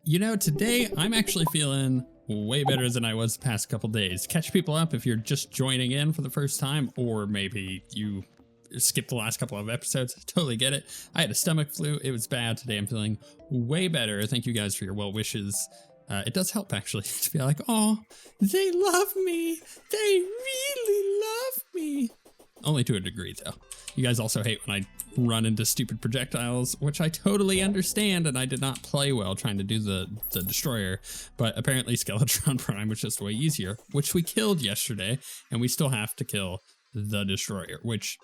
You know, today I'm actually feeling way better than I was the past couple days. Catch people up if you're just joining in for the first time, or maybe you skipped the last couple of episodes. Totally get it. I had a stomach flu. It was bad. Today I'm feeling way better. Thank you guys for your well wishes. It does help actually to be like, oh, they love me. They really love me. Only to a degree though. You guys also hate when I run into stupid projectiles, which I totally understand, and I did not play well trying to do the destroyer, but apparently Skeletron Prime was just way easier, which we killed yesterday, and we still have to kill the destroyer, which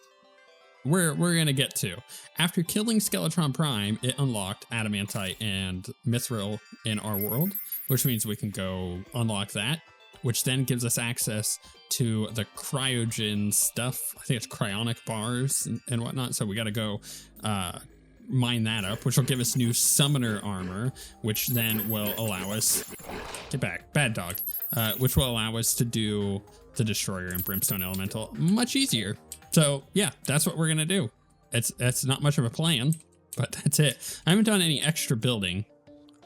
we're gonna get to. After killing Skeletron Prime, it unlocked Adamantite and Mithril in our world, which means we can go unlock that, which then gives us access to the cryogen stuff. I think it's cryonic bars and whatnot. So we got to go mine that up, which will give us new summoner armor, which then will allow us, get back, bad dog, which will allow us to do the destroyer and Brimstone Elemental much easier. So yeah, that's what we're going to do. It's not much of a plan, but that's it. I haven't done any extra building.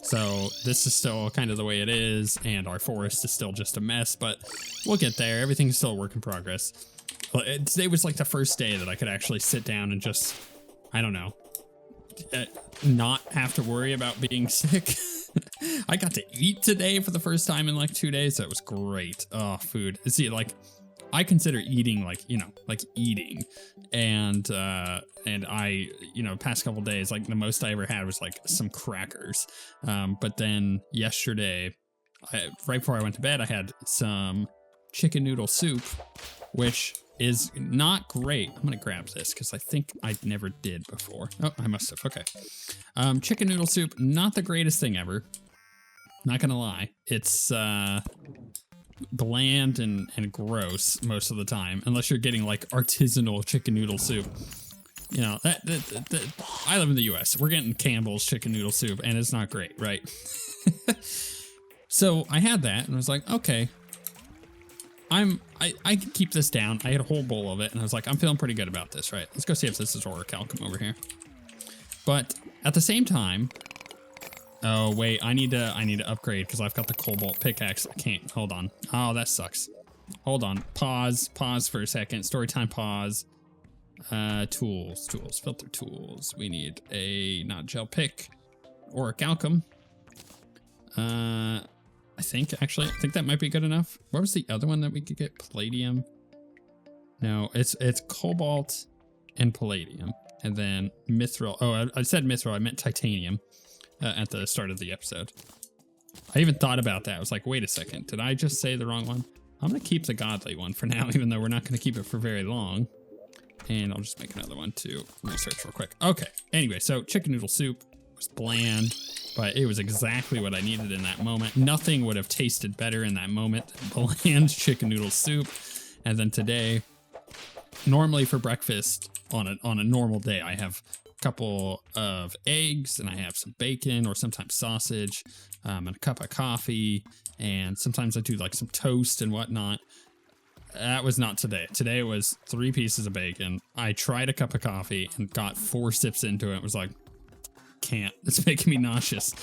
So this is still kind of the way it is, and our forest is still just a mess, but we'll get there. Everything's still a work in progress. But today was like the first day that I could actually sit down and just, I don't know, not have to worry about being sick. I got to eat today for the first time in like 2 days. That was great. Oh, food. See, like, I consider eating like, you know, like eating, and I, you know, past couple days, like the most I ever had was like some crackers. But then yesterday, right before I went to bed, I had some chicken noodle soup, which is not great. I'm gonna grab this because I think I never did before. Oh, I must have. Okay. Chicken noodle soup, not the greatest thing ever. Not gonna lie. It's bland and gross most of the time, unless you're getting like artisanal chicken noodle soup. You know, I live in the US. We're getting Campbell's chicken noodle soup, and it's not great, right? So I had that, and I was like, okay, I can keep this down. I had a whole bowl of it, and I was like, I'm feeling pretty good about this, right? Let's go see if this is orichalcum over here. But at the same time, oh wait, I need to upgrade because I've got the cobalt pickaxe. I can't. Hold on. Oh, that sucks. Hold on. Pause for a second. Storytime pause. Tools, filter tools. We need a not gel pick or a orichalcum. I think that might be good enough. What was the other one that we could get? Palladium. No, it's cobalt and palladium, and then mithril. Oh, I said mithril. I meant titanium. At the start of the episode. I even thought about that. I was like, wait a second, did I just say the wrong one? I'm gonna keep the godly one for now, even though we're not gonna keep it for very long. And I'll just make another one too. Let me search real quick. Okay, anyway, so chicken noodle soup was bland, but it was exactly what I needed in that moment. Nothing would have tasted better in that moment than bland chicken noodle soup. And then today, normally for breakfast on a normal day, I have couple of eggs, and I have some bacon or sometimes sausage, and a cup of coffee, and sometimes I do like some toast and whatnot. That was not today. Today it was 3 pieces of bacon. I tried a cup of coffee and got 4 sips into it. It was like, can't. It's making me nauseous.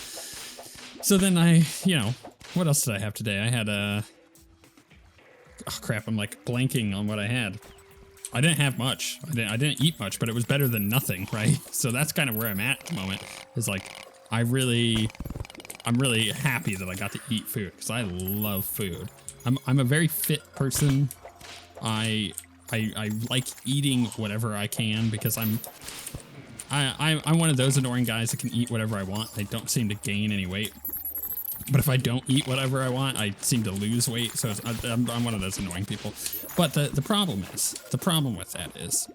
So then you know, what else did I have today? I had oh crap, I'm like blanking on what I had. I didn't have much. I didn't eat much, but it was better than nothing, right? So that's kind of where I'm at the moment. Is like, I'm really happy that I got to eat food because I love food. I'm a very fit person. I like eating whatever I can because I'm one of those annoying guys that can eat whatever I want. I don't seem to gain any weight. But if I don't eat whatever I want, I seem to lose weight. So I'm one of those annoying people. But the problem with that is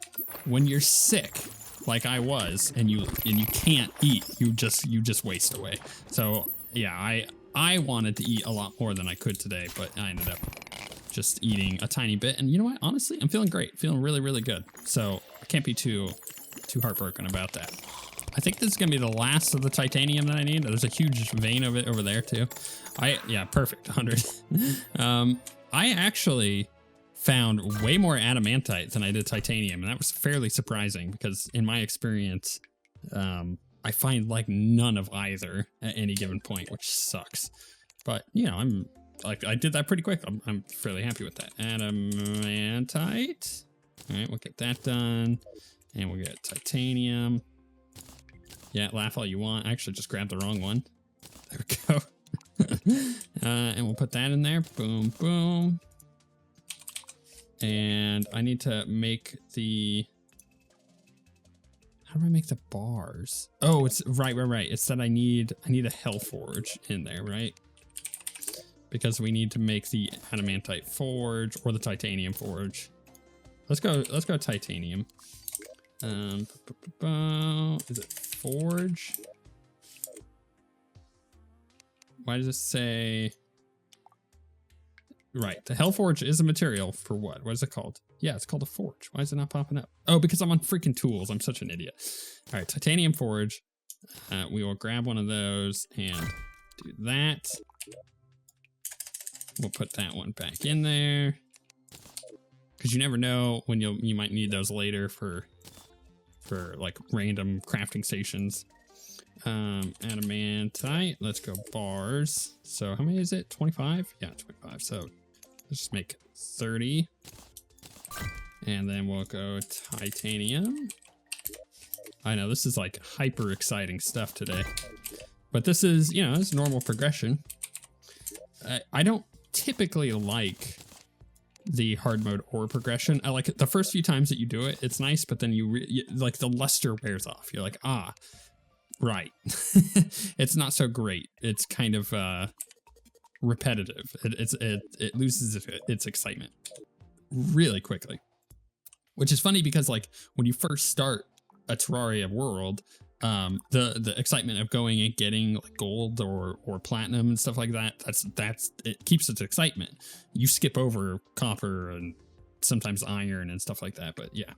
when you're sick, like I was, and you can't eat, you just waste away. So yeah, I wanted to eat a lot more than I could today, but I ended up just eating a tiny bit. And you know what? Honestly, I'm feeling great, feeling really, really good. So I can't be too heartbroken about that. I think this is going to be the last of the titanium that I need. There's a huge vein of it over there too. Yeah, perfect, 100. I actually found way more adamantite than I did titanium, and that was fairly surprising because in my experience, I find like none of either at any given point, which sucks. But you know, I'm like, I did that pretty quick. I'm fairly happy with that. Adamantite. All right, we'll get that done. And we'll get titanium. Yeah, laugh all you want. I actually just grabbed the wrong one. There we go. And we'll put that in there. Boom, boom. And I need to make the... How do I make the bars? Oh, it's right. It said I need a hell forge in there, right? Because we need to make the adamantite forge or the titanium forge. Let's go titanium. Is it forge? Why does it say... Right, the Hellforge is a material for what? What is it called? Yeah, it's called a forge. Why is it not popping up? Oh, because I'm on freaking tools. I'm such an idiot. All right, titanium forge. We will grab one of those and do that. We'll put that one back in there. Because you never know when you might need those later for like random crafting stations. Adamantite. Let's go bars. So how many is it? 25? Yeah, 25. So let's just make 30. And then we'll go titanium. I know this is like hyper exciting stuff today. But this is, you know, it's normal progression. I don't typically like the hard mode or progression. I like it the first few times that you do it, it's nice, but then you like the luster wears off. You're like, ah, right. It's not so great. It's kind of repetitive. It loses its excitement really quickly, which is funny because like when you first start a Terraria world, the excitement of going and getting like gold or platinum and stuff like that, that's it keeps its excitement. You skip over copper and sometimes iron and stuff like that. But yeah,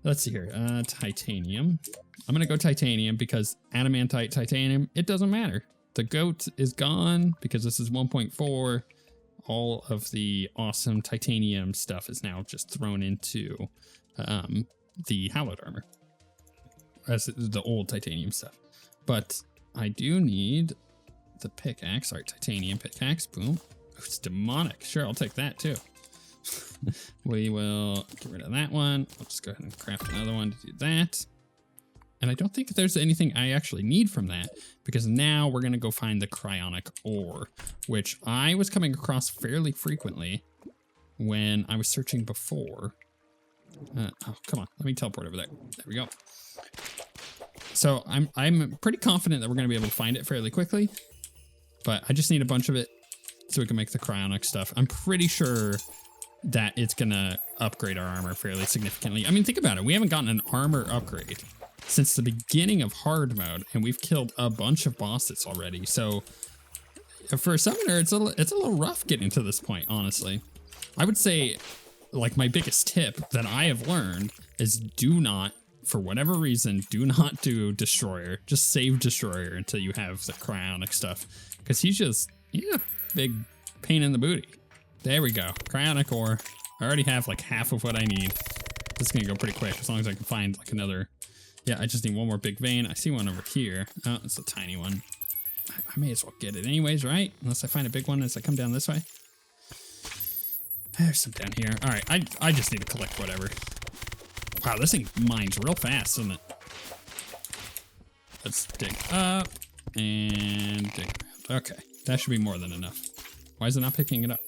let's see here. Titanium. I'm gonna go titanium because adamantite, titanium, it doesn't matter. The goat is gone because this is 1.4. All of the awesome titanium stuff is now just thrown into the hallowed armor. As the old titanium stuff. But I do need the pickaxe. Sorry, titanium pickaxe. Boom. Oh, it's demonic. Sure, I'll take that too. We will get rid of that one. I'll just go ahead and craft another one to do that. And I don't think there's anything I actually need from that, because now we're going to go find the cryonic ore, which I was coming across fairly frequently when I was searching before. Oh, come on. Let me teleport over there. There we go. So I'm pretty confident that we're going to be able to find it fairly quickly, but I just need a bunch of it so we can make the cryonic stuff. I'm pretty sure that it's going to upgrade our armor fairly significantly. I mean, think about it. We haven't gotten an armor upgrade since the beginning of hard mode, and we've killed a bunch of bosses already. So for a summoner, it's a little rough getting to this point, honestly. I would say, like, my biggest tip that I have learned is do not, for whatever reason, do not do Destroyer. Just save Destroyer until you have the cryonic stuff, because he's a big pain in the booty. There we go. Cryonic ore. I already have like half of what I need. This is going to go pretty quick as long as I can find like another. Yeah, I just need one more big vein. I see one over here. Oh, it's a tiny one. I may as well get it anyways, right? Unless I find a big one as I come down this way. There's some down here. All right, I just need to collect whatever. Wow, this thing mines real fast, doesn't it? Let's dig up and dig around. Okay, that should be more than enough. Why is it not picking it up?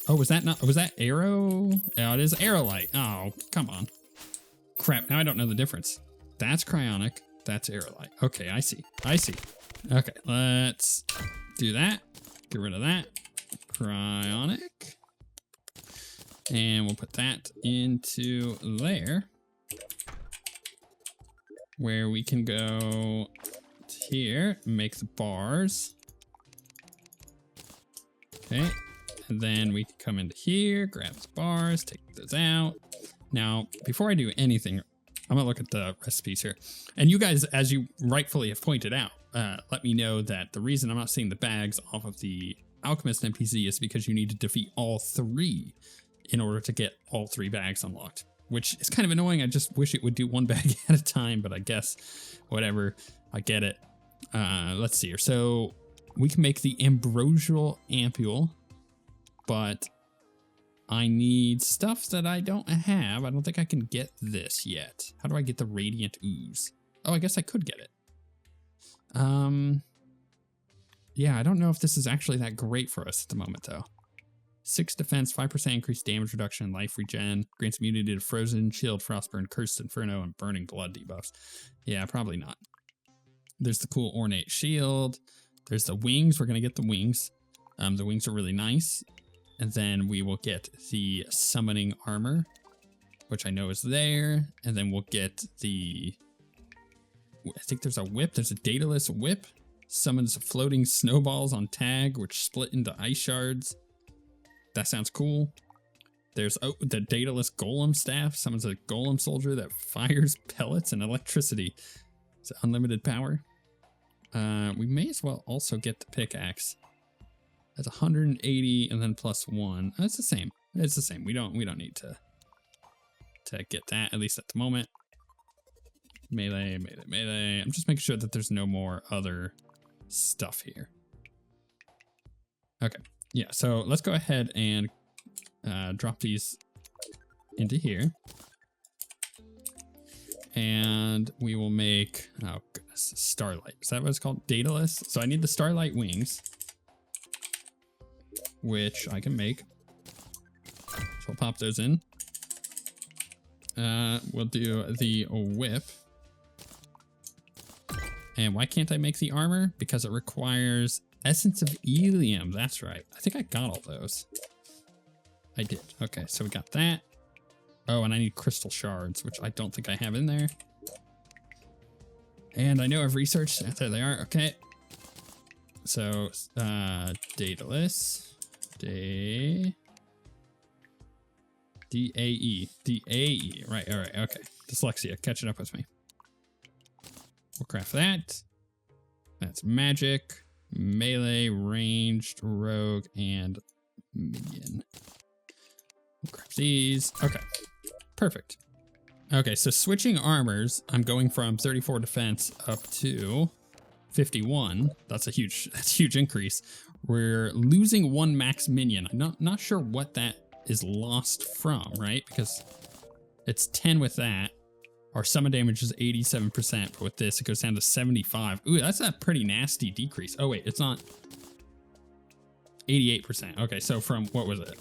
Oh, was that arrow? Oh, it is arrow light. Oh, come on. Crap, now I don't know the difference. That's cryonic, that's arrow light. Okay, I see. Okay, let's do that. Get rid of that. Cryonic. And we'll put that into there, where we can go here, make the bars. Okay, and then we can come into here, grab the bars, take those out. Now, before I do anything, I'm gonna look at the recipes here. And you guys, as you rightfully have pointed out, let me know that the reason I'm not seeing the bags off of the Alchemist NPC is because you need to defeat all 3 in order to get all 3 bags unlocked, which is kind of annoying. I just wish it would do 1 bag at a time, but I guess whatever. I get it. Let's see here. So we can make the ambrosial ampule, but I need stuff that I don't have. I don't think I can get this yet. How do I get the radiant ooze? Oh, I guess I could get it. Yeah, I don't know if this is actually that great for us at the moment, though. 6 defense, 5% increased damage reduction, and life regen. Grants immunity to frozen, shield, frostburn, cursed inferno, and burning blood debuffs. Yeah, probably not. There's the cool ornate shield. There's the wings. We're going to get the wings. The wings are really nice. And then we will get the summoning armor, which I know is there. And then we'll get the... I think there's a whip. There's a dataless whip. Summons floating snowballs on tag, which split into ice shards. That sounds cool. There's the dataless golem staff. Summons a golem soldier that fires pellets and electricity. It's unlimited power. We may as well also get the pickaxe. That's 180 and then +1. That's the same. It's the same. We don't need to get that, at least at the moment. Melee, melee, melee. I'm just making sure that there's no more other stuff here. Okay. Yeah, so let's go ahead and drop these into here. And we will make, oh goodness, starlight. Is that what it's called? Dataless? So I need the starlight wings, which I can make. So we'll pop those in. We'll do the whip. And why can't I make the armor? Because it requires essence of helium. That's right. I think I got all those. I did. Okay, so we got that. Oh, and I need crystal shards, which I don't think I have in there. And I know I've researched. There they are. Okay. So, dataless. D-A-E. D-A-E. Right, all right, okay. Dyslexia, catching up with me. We'll craft that. That's magic, melee, ranged, rogue, and minion. We'll craft these. Okay, perfect. Okay, so switching armors, I'm going from 34 defense up to 51. That's a huge increase. We're losing 1 max minion. I'm not sure what that is lost from, right? Because it's 10 with that. Our summon damage is 87%, but with this, it goes down to 75. Ooh, that's a pretty nasty decrease. Oh, wait, it's not 88%. Okay, so from, what was it?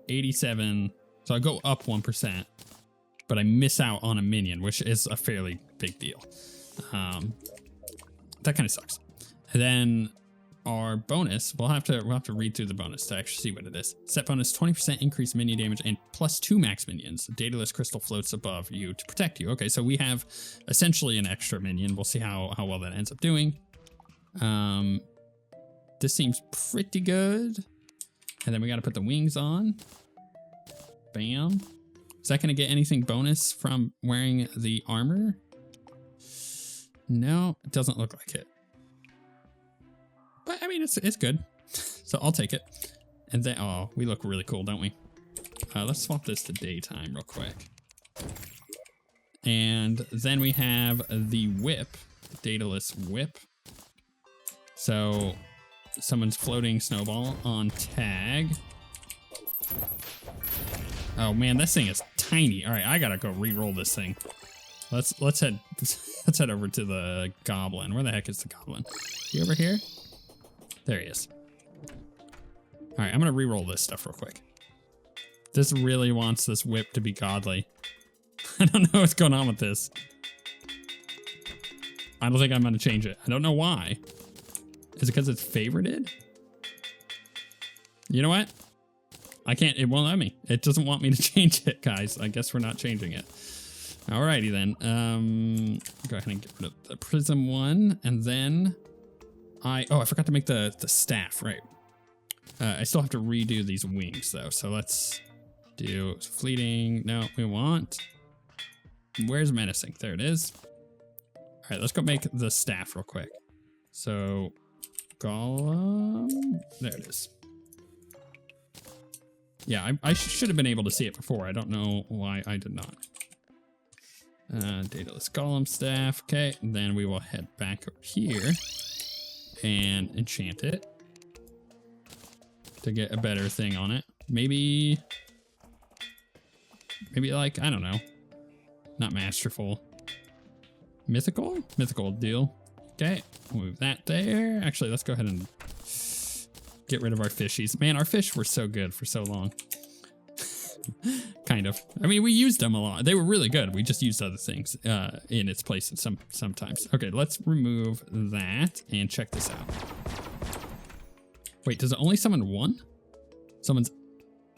87. So I go up 1%, but I miss out on a minion, which is a fairly big deal. That kind of sucks. And then our bonus, we'll have to read through the bonus to actually see what it is. Set bonus, 20% increased minion damage and +2 max minions. Dataless crystal floats above you to protect you. Okay, so we have essentially an extra minion. We'll see how well that ends up doing. This seems pretty good. And then we got to put the wings on. Bam. Is that going to get anything bonus from wearing the armor? No, it doesn't look like it. But I mean, it's good. So I'll take it. And then, oh, we look really cool, don't we? Let's swap this to daytime real quick. And then we have the whip, the dataless whip. So someone's floating snowball on tag. Oh man, this thing is tiny. All right, I gotta go re-roll this thing. Let's head over to the goblin. Where the heck is the goblin? You over here? There he is. All right, I'm gonna re-roll this stuff real quick. This really wants this whip to be godly. I don't know what's going on with this. I don't think I'm gonna change it. I don't know why. Is it because it's favorited? You know what? I can't, it won't let me. It doesn't want me to change it, guys. I guess we're not changing it. Alrighty then. Go ahead and get rid of the prism one. And then I forgot to make the staff, right? I still have to redo these wings though. So let's do fleeting. No, we want, where's menacing? There it is. All right, let's go make the staff real quick. So golem, there it is. Yeah, I should have been able to see it before. I don't know why I did not. Daedalus Golem Staff. Okay, and then we will head back over here and enchant it to get a better thing on it. Maybe like, I don't know. Not masterful. Mythical? Mythical deal. Okay, move that there. Actually, let's go ahead and get rid of our fishies. Man, our fish were so good for so long. Kind of. I mean, we used them a lot. They were really good. We just used other things in its place sometimes. Okay, let's remove that and check this out. Wait, does it only summon one? Summons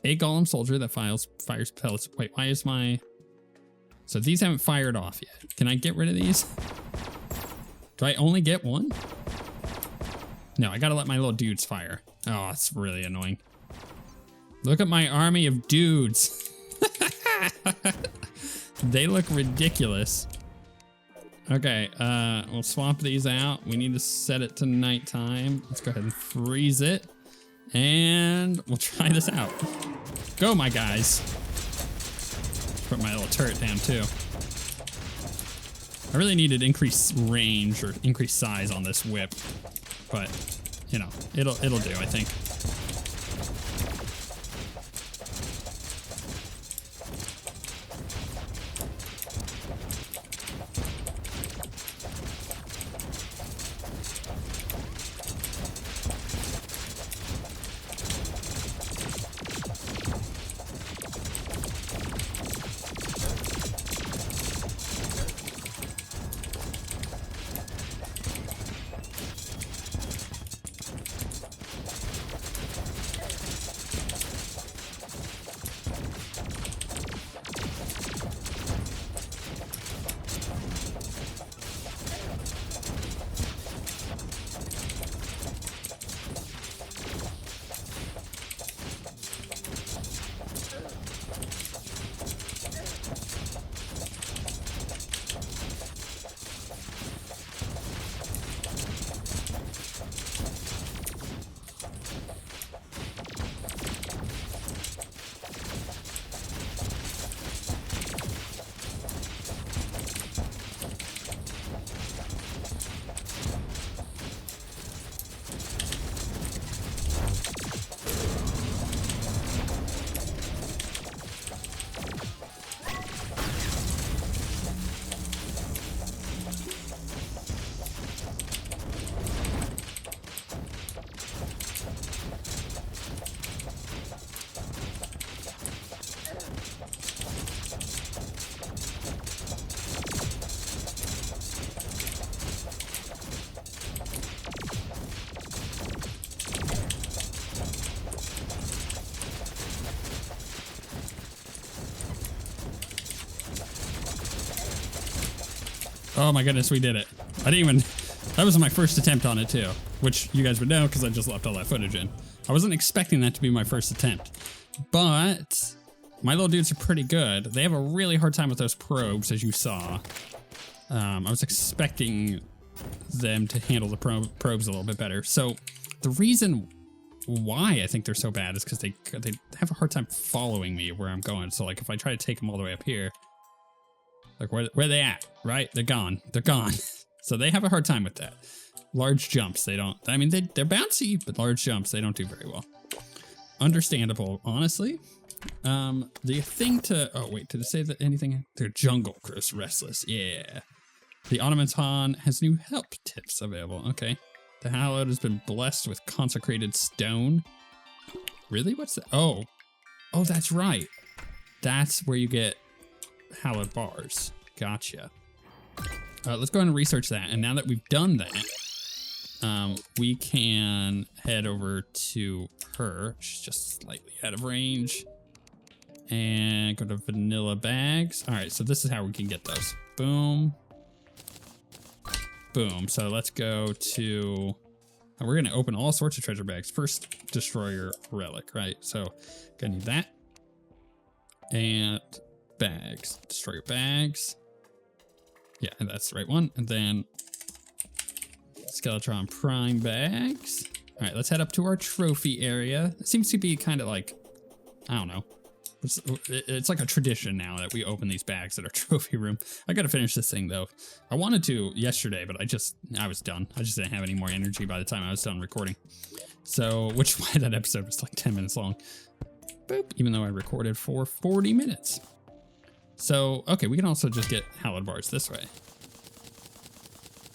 a golem soldier that fires pellets. Wait, why is my... So these haven't fired off yet. Can I get rid of these? Do I only get one? No, I gotta let my little dudes fire. Oh, it's really annoying. Look at my army of dudes. They look ridiculous. Okay, we'll swap these out. We need to set it to nighttime. Let's go ahead and freeze it. And we'll try this out. Go, my guys. Put my little turret down, too. I really needed increased range or increased size on this whip. But, you know, it'll do, I think. Oh my goodness, we did it. That was my first attempt on it too, which you guys would know because I just left all that footage in. I wasn't expecting that to be my first attempt, but my little dudes are pretty good. They have a really hard time with those probes, as you saw. I was expecting them to handle the probes a little bit better. So the reason why I think they're so bad is because they have a hard time following me where I'm going. So like if I try to take them all the way up here, like where are they at, right? They're gone. They're gone. So they have a hard time with that. Large jumps, they don't, I mean, they're bouncy, but large jumps, they don't do very well. Understandable, honestly. The thing to, oh wait, did it say that anything? Their jungle grows restless, yeah. The automaton has new help tips available, okay. The hallowed has been blessed with consecrated stone. Really, what's that? Oh, that's right. That's where you get hallowed bars. Gotcha. Let's go ahead and research that. And now that we've done that, we can head over to her. She's just slightly out of range. And go to vanilla bags. All right, so this is how we can get those. Boom. Boom. So let's go to... we're going to open all sorts of treasure bags. First, destroyer relic, right? So, gonna need that. And bags. Destroyer bags. Yeah, and that's the right one. And then Skeletron prime bags. All right, let's head up to our trophy area. It seems to be kind of like, I don't know, It's like a tradition now that we open these bags at our trophy room. I gotta finish this thing though. I wanted to yesterday, but I was done. I just didn't have any more energy by the time I was done recording. So, which is why that episode was like 10 minutes long. Boop, even though I recorded for 40 minutes. So, okay, we can also just get hallowed bars this way.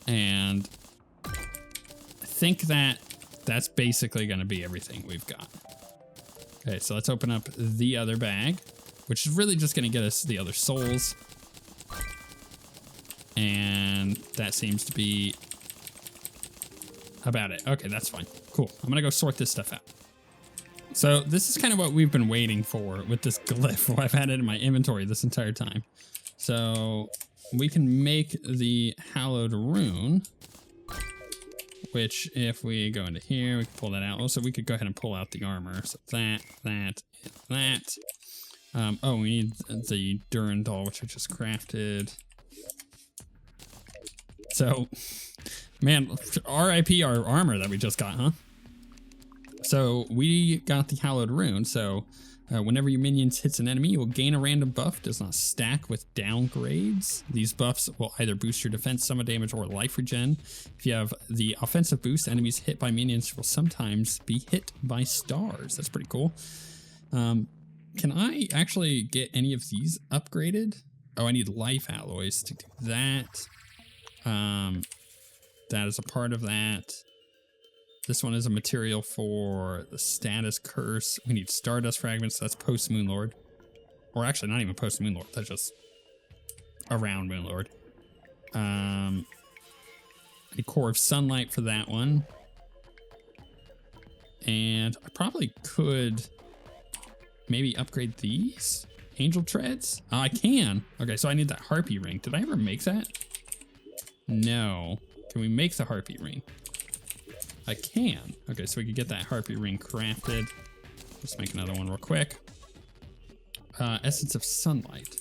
And I think that's basically going to be everything we've got. Okay, so let's open up the other bag, which is really just going to get us the other souls. And that seems to be about it. Okay, that's fine. Cool. I'm going to go sort this stuff out. So this is kind of what we've been waiting for with this glyph. I've had it in my inventory this entire time. So we can make the hallowed rune, which if we go into here, we can pull that out. Also, we could go ahead and pull out the armor. So that. Oh, we need the Durandal, which I just crafted. So, man, RIP our armor that we just got, huh? So we got the hallowed rune. So whenever your minions hits an enemy, you will gain a random buff. Does not stack with downgrades. These buffs will either boost your defense, summon damage, or life regen. If you have the offensive boost, enemies hit by minions will sometimes be hit by stars. That's pretty cool. Can I actually get any of these upgraded? Oh, I need life alloys to do that. That is a part of that. This one is a material for the status curse. We need stardust fragments. That's post Moonlord. Or actually, not even post Moonlord. That's just around Moonlord. A core of sunlight for that one. And I probably could maybe upgrade these angel treads. Oh, I can. Okay, so I need that harpy ring. Did I ever make that? No. Can we make the harpy ring? I can. Okay, so we could get that harpy ring crafted. Let's make another one real quick. Essence of sunlight.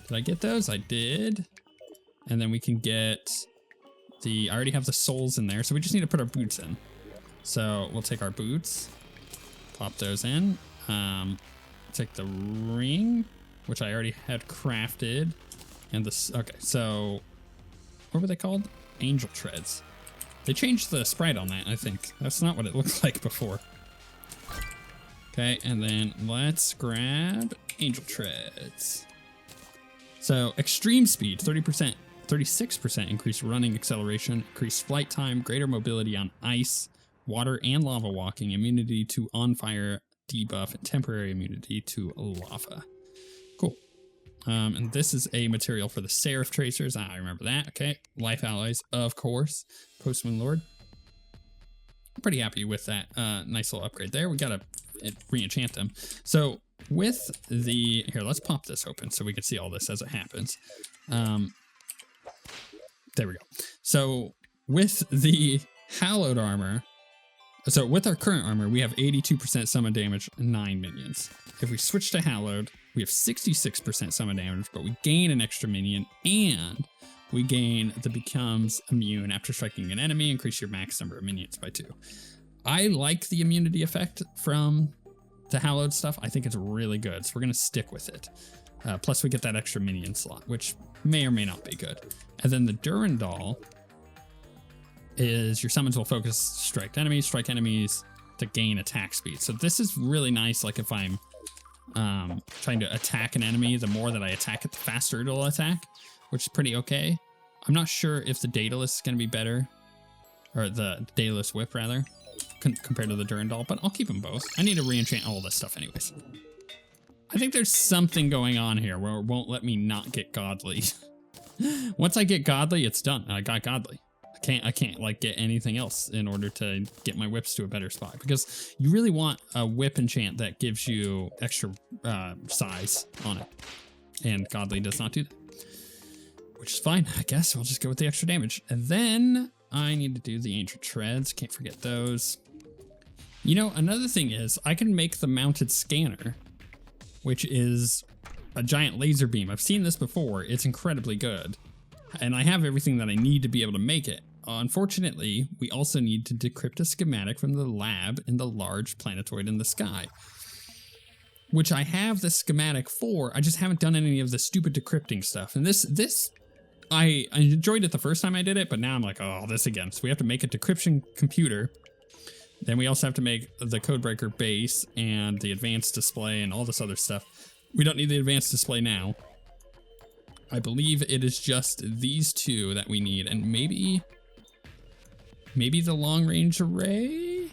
Did I get those? I did. And then we can get I already have the souls in there, so we just need to put our boots in. So we'll take our boots, plop those in. Take the ring, which I already had crafted. And this, okay, so what were they called? Angel treads. They changed the sprite on that, I think. That's not what it looked like before. Okay, and then let's grab angel treads. So extreme speed, 30%, 36% increased running acceleration, increased flight time, greater mobility on ice, water, and lava walking, immunity to on fire debuff, and temporary immunity to lava. Cool. And this is a material for the Seraph Tracers. I remember that. Okay. Life alloys, of course. Post Moonlord. I'm pretty happy with that nice little upgrade there. We got to re-enchant them. So with the... Here, let's pop this open so we can see all this as it happens. There we go. So with the hallowed armor... So with our current armor, we have 82% summon damage and 9 minions. If we switch to hallowed, we have 66% summon damage, but we gain an extra minion, and we gain the becomes immune after striking an enemy, increase your max number of minions by 2. I like the immunity effect from the hallowed stuff. I think it's really good, so we're going to stick with it. Plus we get that extra minion slot, which may or may not be good. And then the Durandal is your summons will focus strike enemies to gain attack speed. So this is really nice, like if I'm trying to attack an enemy, the more that I attack it, the faster it'll attack, which is pretty okay. I'm not sure if the Daedalus is going to be better, or the Daedalus Whip rather, compared to the Durandal, but I'll keep them both. I need to re-enchant all this stuff anyways. I think there's something going on here where it won't let me not get godly. Once I get godly, it's done. I got godly. I can't like get anything else in order to get my whips to a better spot, because you really want a whip enchant that gives you extra size on it, and godly does not do that, which is fine. I guess we'll just go with the extra damage. And then I need to do the angel treads. Can't forget those. You know, another thing is I can make the mounted scanner, which is a giant laser beam. I've seen this before. It's incredibly good, and I have everything that I need to be able to make it. Unfortunately, we also need to decrypt a schematic from the lab in the large planetoid in the sky. which I have the schematic for. I just haven't done any of the stupid decrypting stuff. And this I enjoyed it the first time I did it, but now I'm like, oh, this again. So we have to make a decryption computer. Then we also have to make the codebreaker base and the advanced display and all this other stuff. We don't need the advanced display now. I believe it is just these two that we need, and maybe the long range array.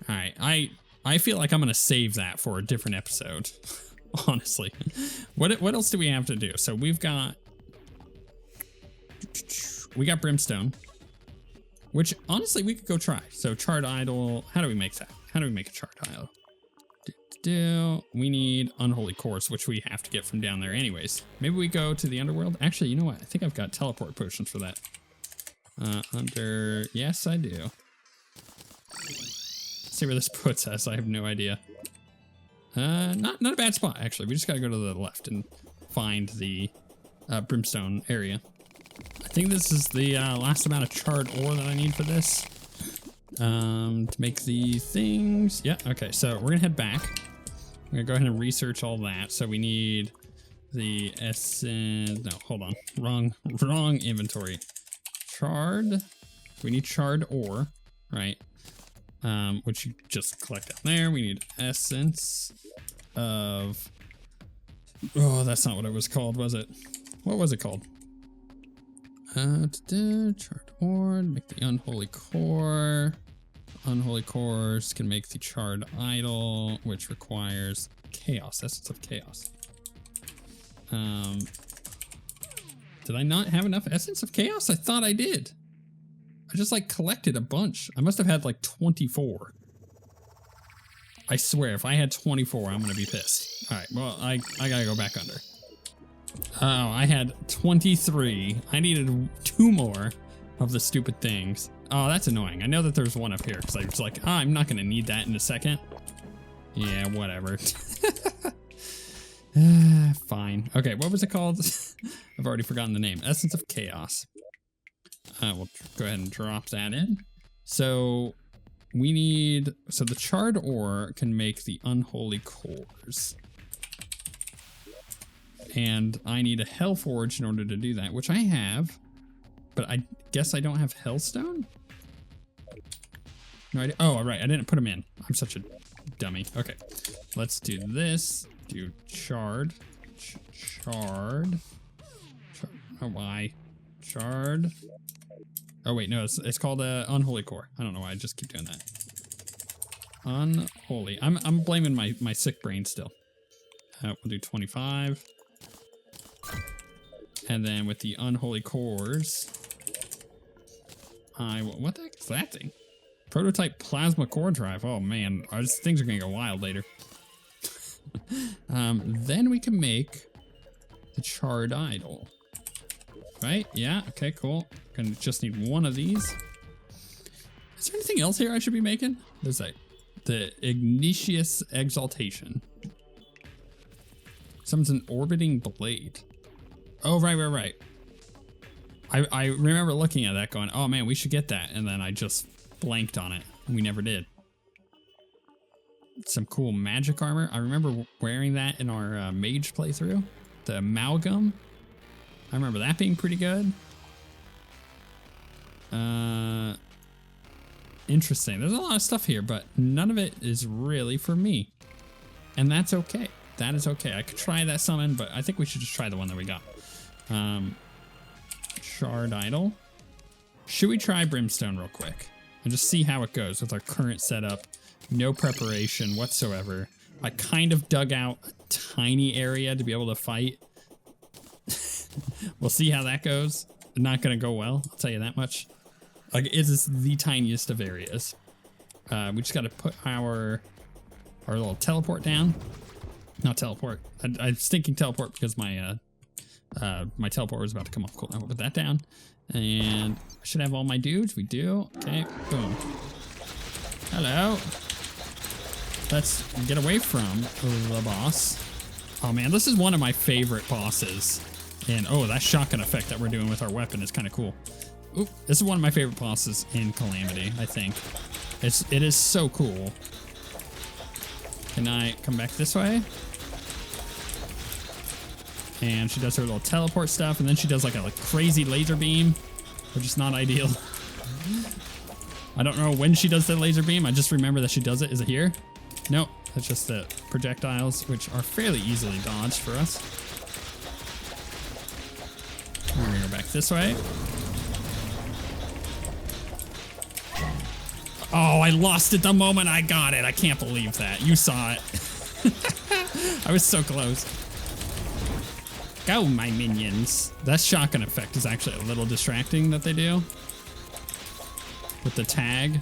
All right, I feel like I'm gonna save that for a different episode. Honestly, what else do we have to do? So we got Brimstone, which honestly we could go try. So charred idol. How do we make that? How do we make a charred idol? We need unholy cores, which we have to get from down there anyways. Maybe we go to the underworld. Actually, you know what? I think I've got teleport potions for that. Yes, I do. Let's see where this puts us. I have no idea. Not a bad spot, actually. We just gotta go to the left and find the Brimstone area. I think this is the last amount of charred ore that I need for this. To make the things. Yeah, okay, so we're gonna head back. We're gonna go ahead and research all that. So we need the essence. No, hold on. Wrong inventory. Charred. We need charred ore, right? Which you just collect down there. We need essence of. Oh, that's not what it was called, was it? What was it called? Charred ore. Make the unholy core. Unholy cores can make the charred idol, which requires chaos, essence of chaos. Did I not have enough essence of chaos? I thought I did. I just like collected a bunch. I must have had like 24. I swear, if I had 24, I'm gonna be pissed. All right, well, I gotta go back under. Oh, I had 23. I needed 2 more of the stupid things. Oh, that's annoying. I know that there's one up here because I was like, oh, I'm not going to need that in a second. Yeah, whatever. Fine. Okay, what was it called? I've already forgotten the name. Essence of Chaos. We'll go ahead and drop that in. So we need... So the charred ore can make the unholy cores. And I need a Hellforge in order to do that, which I have. But I guess I don't have Hellstone? No idea. Oh, right. I didn't put them in. I'm such a dummy. Okay. Let's do this. Do charred. Charred. Oh, why? Charred. Oh, wait. No, it's called Unholy Core. I don't know why. I just keep doing that. Unholy. I'm blaming my sick brain still. We'll do 25. And then with the unholy cores, what the heck is that thing? Prototype plasma core drive. Oh man, things are gonna go wild later. Then we can make the charred idol. Right? Yeah. Okay. Cool. Gonna just need one of these. Is there anything else here I should be making? There's the Ignatius Exaltation. Summons an orbiting blade. Oh, right. I remember looking at that going, oh man, we should get that. And then I just blanked on it. And we never did. Some cool magic armor. I remember wearing that in our mage playthrough. The amalgam. I remember that being pretty good. Interesting. There's a lot of stuff here, but none of it is really for me. And that's okay. That is okay. I could try that summon, but I think we should just try the one that we got. Shard idol. Should we try Brimstone real quick and just see how it goes with our current setup? No preparation whatsoever. I kind of dug out a tiny area to be able to fight. We'll see how that goes. Not gonna go well, I'll tell you that much. Like, it is the tiniest of areas. We just gotta put our little teleport down. Not teleport. I was thinking teleport because my my teleport was about to come off. Cool. Now we'll put that down. And I should have all my dudes. We do. Okay. Boom. Hello. Let's get away from the boss. Oh man, this is one of my favorite bosses. And oh, that shotgun effect that we're doing with our weapon is kind of cool. Oop, this is one of my favorite bosses in Calamity, I think. It is so cool. Can I come back this way? And she does her little teleport stuff, and then she does like a crazy laser beam, which is not ideal. I don't know when she does the laser beam. I just remember that she does it. Is it here? Nope. That's just the projectiles, which are fairly easily dodged for us. We're gonna go back this way. Oh, I lost it the moment I got it. I can't believe that. You saw it. I was so close. Go, my minions. That shotgun effect is actually a little distracting that they do. With the tag.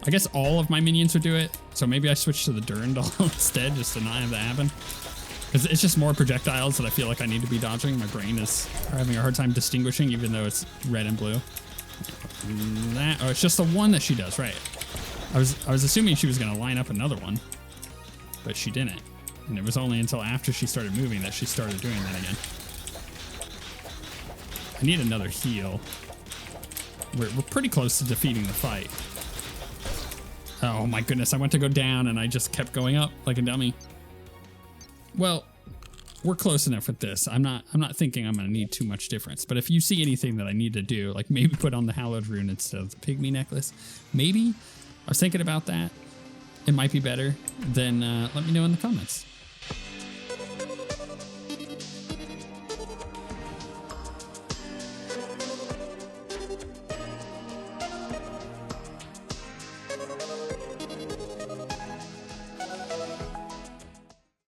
I guess all of my minions would do it. So maybe I switch to the Durandal instead just to not have that happen. Because it's just more projectiles that I feel like I need to be dodging. My brain is having a hard time distinguishing even though it's red and blue. Oh, it's just the one that she does, right. I was assuming she was going to line up another one. But she didn't. And it was only until after she started moving that she started doing that again. I need another heal. We're pretty close to defeating the fight. Oh my goodness, I went to go down and I just kept going up like a dummy. Well, we're close enough with this. I'm not thinking I'm gonna need too much difference. But if you see anything that I need to do, like maybe put on the hallowed rune instead of the pygmy necklace, maybe. I was thinking about that. It might be better. Then let me know in the comments.